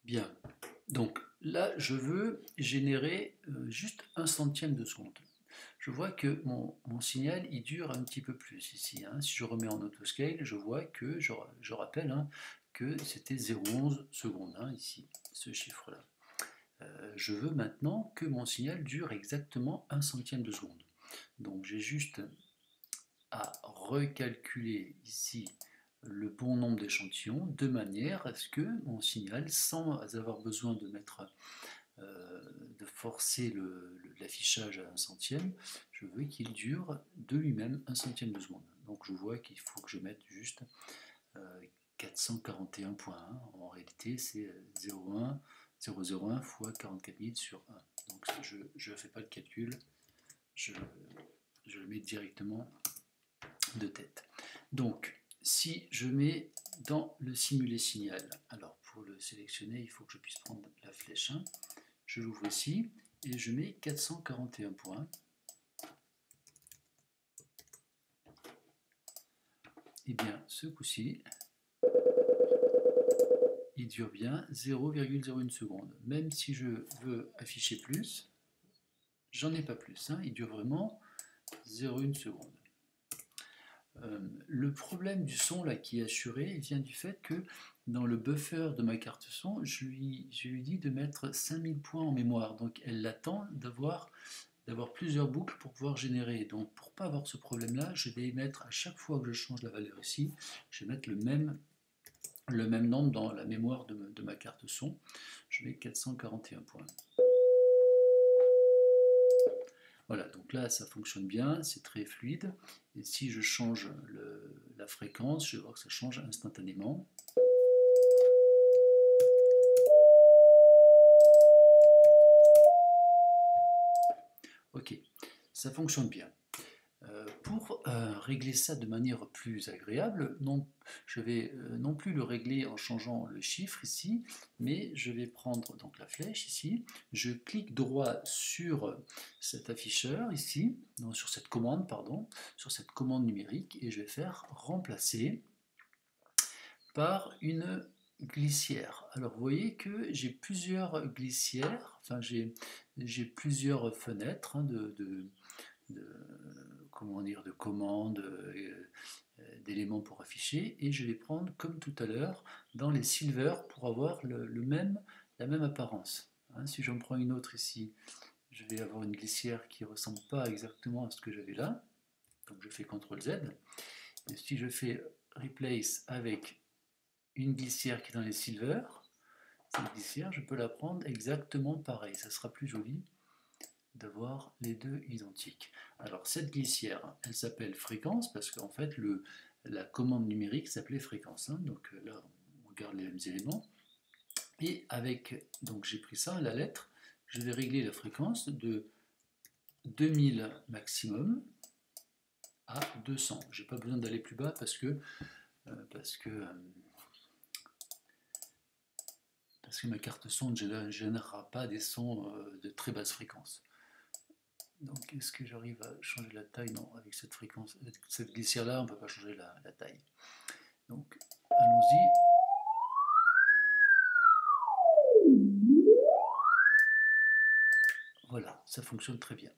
Bien. Donc là, je veux générer juste un centième de seconde. Je vois que mon signal, il dure un petit peu plus ici, hein. Si je remets en autoscale, je vois que, je rappelle, hein, que c'était 0,11 secondes, hein, ici, ce chiffre-là. Je veux maintenant que mon signal dure exactement un centième de seconde. Donc j'ai juste à recalculer ici le bon nombre d'échantillons de manière à ce que mon signal, sans avoir besoin de mettre de forcer l'affichage à un centième, je veux qu'il dure de lui-même un centième de seconde. Donc je vois qu'il faut que je mette juste 441.1. En réalité, c'est 0,01 fois 44 000 sur 1. Donc je ne fais pas le calcul, je, je le mets directement de tête. Donc, si je mets dans le simulé signal, alors pour le sélectionner, il faut que je puisse prendre la flèche 1. Je l'ouvre ici et je mets 441 points. Et bien, ce coup-ci, il dure bien 0,01 seconde. Même si je veux afficher plus, j'en ai pas plus, hein. Il dure vraiment 0,1 seconde. Le problème du son là qui est assuré vient du fait que dans le buffer de ma carte son, je lui dis de mettre 5000 points en mémoire. Donc elle attend d'avoir plusieurs boucles pour pouvoir générer. Donc pour ne pas avoir ce problème-là, je vais mettre à chaque fois que je change la valeur ici, je vais mettre le même nombre dans la mémoire de ma carte son. Je mets 441 points. Voilà, donc là ça fonctionne bien, c'est très fluide. Et si je change la fréquence, je vais voir que ça change instantanément. Ok, ça fonctionne bien. Pour régler ça de manière plus agréable, je vais non plus le régler en changeant le chiffre ici, mais je vais prendre donc la flèche ici, je clique droit sur cet afficheur ici, non, sur cette commande, pardon, sur cette commande numérique, et je vais faire remplacer par une glissière. Alors vous voyez que j'ai plusieurs glissières, enfin j'ai plusieurs fenêtres, hein, comment dire, de commandes, d'éléments pour afficher, et je vais prendre comme tout à l'heure dans les silver pour avoir la même apparence. Hein, si j'en prends une autre ici, je vais avoir une glissière qui ne ressemble pas exactement à ce que j'avais là, donc je fais CTRL Z, et si je fais replace avec une glissière qui est dans les silver, cette glissière, je peux la prendre exactement pareil, ça sera plus joli d'avoir les deux identiques. Alors cette glissière, elle s'appelle fréquence parce qu'en fait la commande numérique s'appelait fréquence, hein. Donc là on regarde les mêmes éléments, et avec, donc j'ai pris ça, la lettre, je vais régler la fréquence de 2000 maximum à 200. J'ai pas besoin d'aller plus bas parce que ma carte son ne générera pas des sons de très basse fréquence. Donc est-ce que j'arrive à changer la taille? Non, avec cette fréquence, avec cette glissière-là, on ne peut pas changer la taille. Donc allons-y. Voilà, ça fonctionne très bien.